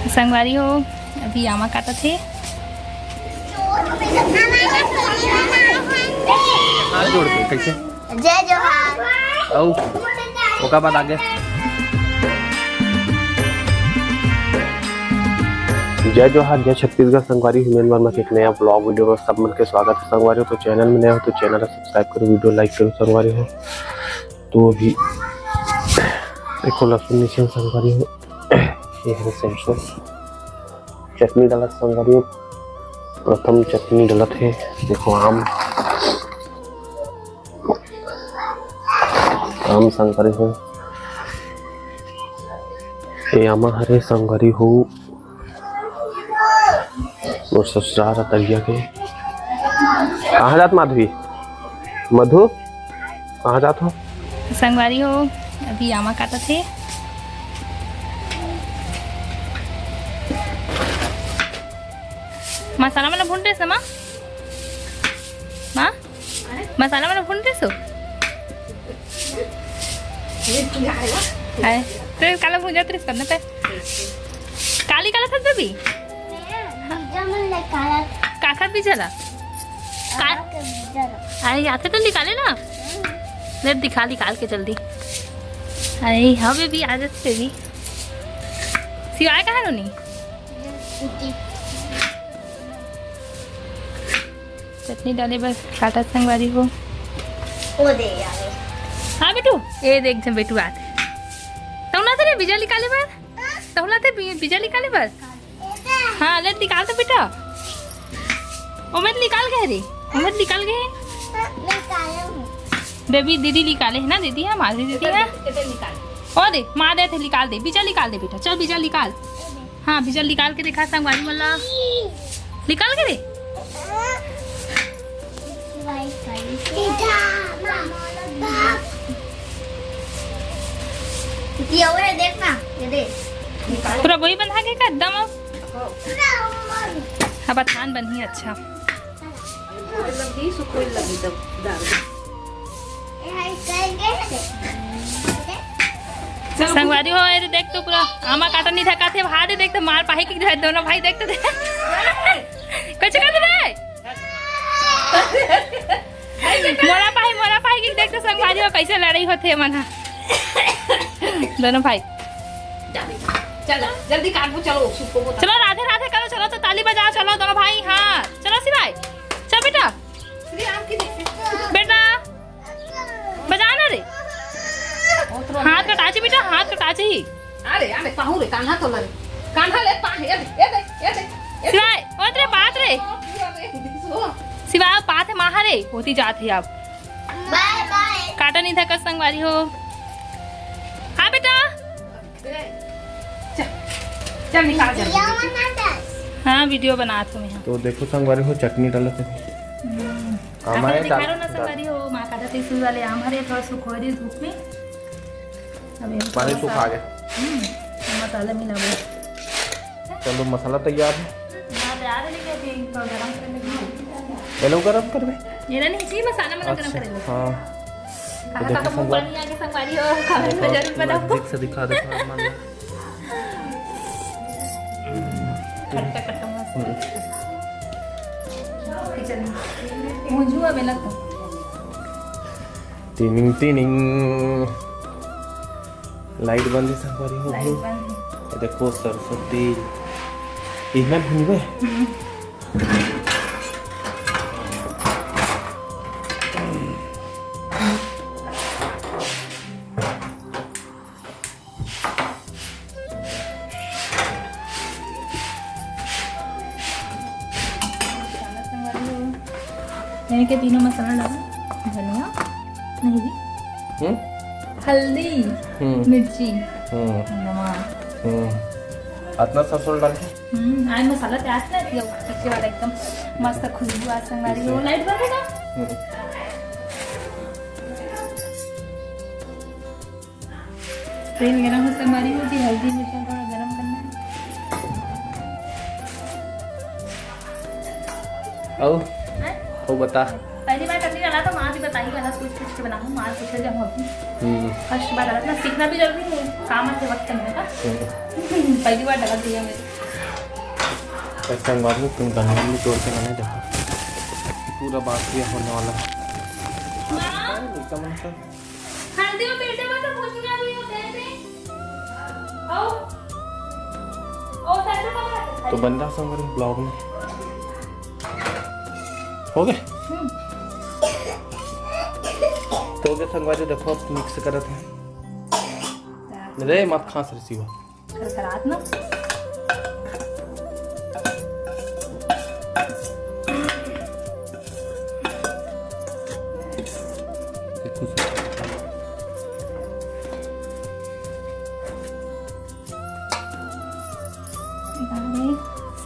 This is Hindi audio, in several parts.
संगवारी हो अभी आमा काटा थे। हाथ जोड़ के कैसे जय जोहार औ ओका बाद आगे जय जोहार जय छत्तीसगढ़। संगवारी ह्यूमन वर्मा के एक नया ब्लॉग वीडियो में सब मन के स्वागत है। संगवारी हो तो चैनल में नया हो तो चैनल को सब्सक्राइब करो, वीडियो लाइक करो। संगवारी हो तो अभी देखो लहसुन नीचे संगवारी हो ये है सरसों चटनी डाला। संगवारी हो प्रथम चटनी डाला थे। देखो आम संगवारी हो ये आमा हरे संगवारी हो और ससुराल तरिया के कहाँ जात माधवी मधु कहाँ जात हो? संगवारी हो अभी आमा काटा थे। मसाला वाला भून रहे माँ माँ मसाला वाला भून रहे तो काला भून जाते करने पे काली काला था भी काका भी जला अरे आते तो निकाले ना ले निकाल के जल्दी। अरे हाँ बेबी आदत से भी सिवाय कहाँ रोनी चटनी डाले बस काटा संगवारी को हाँ बेटू ये देख जब बेटू आते तौला थे बीजा निकाले बार तौला थे बीजा निकाले बार हाँ ले निकाल तो बेटा उमेद निकाल गए रे उमेद निकाल गए बेबी दीदी निकाले है ना दीदी है माधुरी दीदी है ओ दे माँ दे थे निकाल दे बीजा निकाल दे बेटा चल बीजा निकाल। हाँ बीजा निकाल के दिखा संगवारी वाला निकाल के दे देखना ये दे पूरा वही बंधा के का एकदम अब थान बनी अच्छा संगवारी हो ये देख तो पूरा आमा काटा नहीं था काथे भाई देख तो मार पाही की दोनों भाई देखते थे कैसे करते थे मोरा पाही की देखते संगवारी हो कैसे लड़ाई होते मना दोनों भाई चलो जल्दी काटो चलो चलो राधे राधे करो चलो तो ताली बजाओ चलो दोनों भाई। हाँ चलो सिवाय चल बेटा बेटा बजाना रे हाथ कटाची बेटा हाथ कटाची अरे अरे पाहू रे कान्हा तो लगे कान्हा ले पाहे ये दे सिवाय ओ तेरे बात रे सिवाय बात है माहा रे होती जात है अब बाय बाय काटा नहीं था कस संगवारी हो। हाँ बेटा चल निकाल जल्दी। हाँ वीडियो बना तुम्हें यहाँ तो देखो संगवारी हो चटनी डाला थे आम आए दिखा रो ना संगवारी हो माँ काटा थे इसी वाले आम हरे थोड़ा सुख हो रही धूप में अभी पानी सुखा गया मसाला मिला वो चलो मसाला तैयार है। गरम करने के चलो गरम कर दे ये नहीं चाहिए मसाला मतलब गरम करेंगे। हाँ तो देखो संगवारी आगे संगवारी हो कमेंट में जरूर बताओ नजदीक से दिखा दे खट्टा खट्टा मस्त किचन मुझुआ में लगता टिनिंग टिनिंग लाइट बंद है संगवारी हो लाइट बंद है। ये देखो सरसों तेल इसमें भूनवे मैंने के तीनों मसाला डाला धनिया नहीं भी हल्दी मिर्ची नमक इतना सरसों डाल के आज मसाला तैयार ना किया पीछे वाला एकदम मस्त खुशबू आ संगवारी हो। लाइट बंद है ना तेल गरम हो संगवारी हो जी हल्दी मिर्चा थोड़ा गरम करना है। ओ बता पहली बार करने डाला तो माँ भी बताई वाला कुछ के बनाऊँ माँ पूछे जब हम फर्स्ट बार डाला ना सीखना भी जरूरी है काम आते वक्त में का पहली बार डाला दिया मेरे संगवारी तुम गन्ने तोड़ के मैंने देखा पूरा बाकी होने वाला है। हल्दी में पेटे में तो कुछ नहीं अभी होते हैं। आओ सर तो बन रहा संगवारी ब्लॉग में हो गए तो के संगवारी देखो अब मिक्स करत है रे मत खास रसीवा खरखरात ना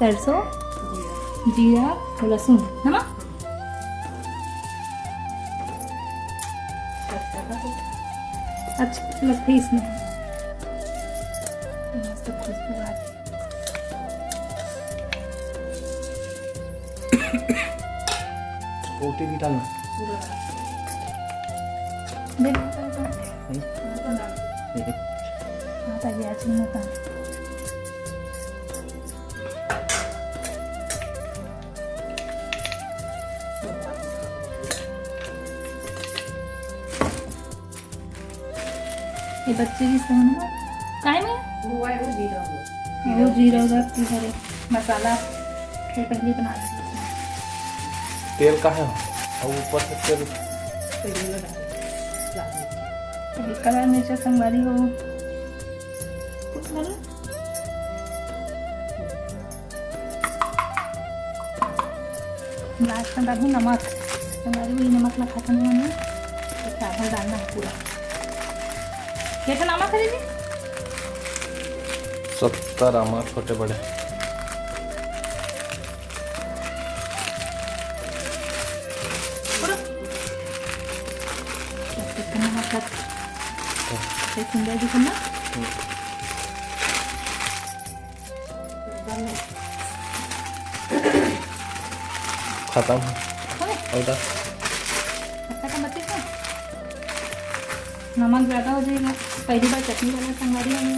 सरसों जीरा और लहसुन है ना। अच्छा लगता है इसमें मस्त खुशबू आती ओटी भी डालना ये बच्चे की सोना काय में वो जीरा वो जीरा उधर की सारे मसाला फिर पहले बना दिया तेल का है और ऊपर से तेल कलर मिर्च संगवारी हो लास्ट में डालूँ नमक संगवारी को नमक ना खाता नहीं है तो चावल डालना है पूरा कैसा नमक है दीदी 70 आमा छोटे बड़े सुंदर दिखना खत्म और नमक ज़्यादा हो जाएगा पहली बार चटनी वाला संगवारी वाली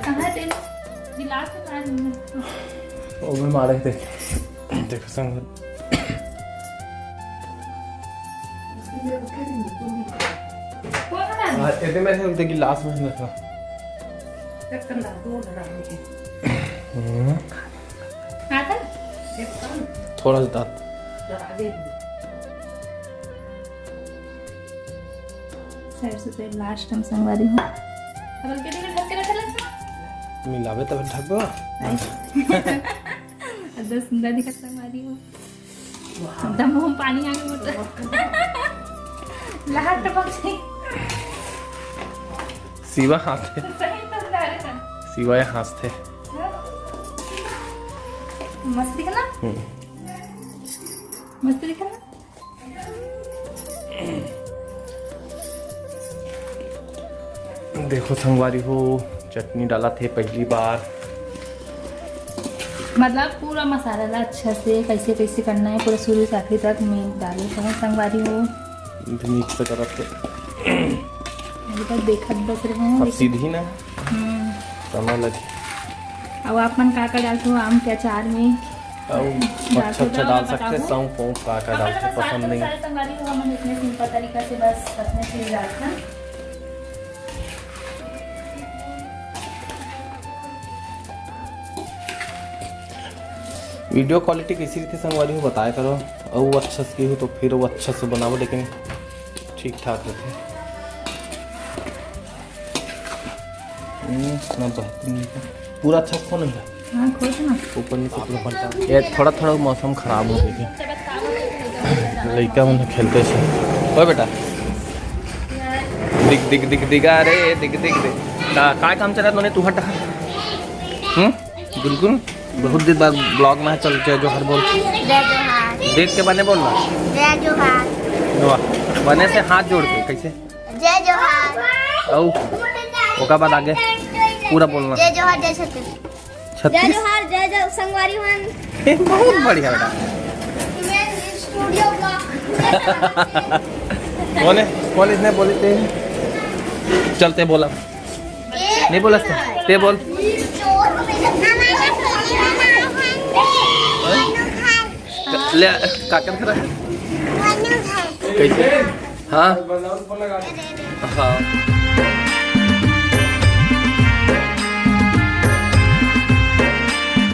कहाँ तेल गिलास में वो भी मारे थे देखो संग ऐसे में से उनके गिलास में रखा थोड़ा सा दांत सरसों तेल लास्ट टाइम संगवारी हो अब के ढक के रख लेना मिलावे तब ढकबो अदर सुंदर दिखत संगवारी हो एकदम मुंह में पानी आ गया मोटा लहर टपक गई सीवा हाथ थे सही तो डाले था सीवा ये हाथ थे मस्त दिखना मस्त दिखना देखो संगवारी हो चटनी डाला थे पहली बार मतलब पूरा मसाला ला अच्छा से कैसे कैसे करना है पूरा शुरू से आखिर तक मैं डाली तो संगवारी हो मिक्स करते अभी तक देखत बस रहे अब हैं सीधी ना समय लगी अब आप मन का डालते हो आम के अचार में अच्छा अच्छा डाल सकते सौंफ पौंफ का डालते पसंद नहीं संगवारी को हम इतने सिंपल तरीका से बस अपने से डालते हैं वीडियो क्वालिटी कैसी रहती संगवारी हो बताया करो और वो अच्छा से हो तो फिर वो अच्छा से बनाओ लेकिन ठीक ठाक रहते ना बेहतरीन पूरा अच्छा को नहीं है हाँ खोज ना ऊपर नीचे पूरा पलटा ये थोड़ा थोड़ा मौसम खराब हो गया लड़का मन खेलते से ओ बेटा दिख दिख दिख दिगा रे दिख दिख दे काय काम चला तूने तू हटा बिल्कुल बहुत दिन बाद ब्लॉग में चल जय जोहार बोल जय जोहार देख के बने बोलना जय जोहार बने से हाथ जोड़ के कैसे जय जोहार औ ओका बाद आगे पूरा बोलना जय जोहार जय छत्तीस जय छत्तीस जोहार जय जय संगवारी वन बहुत बढ़िया बेटा स्टूडियो ब्लॉग बोले पुलिस ने बोली थे चलते बोला नहीं बोला ते बोल ले काकन खरा कैसे हाँ हाँ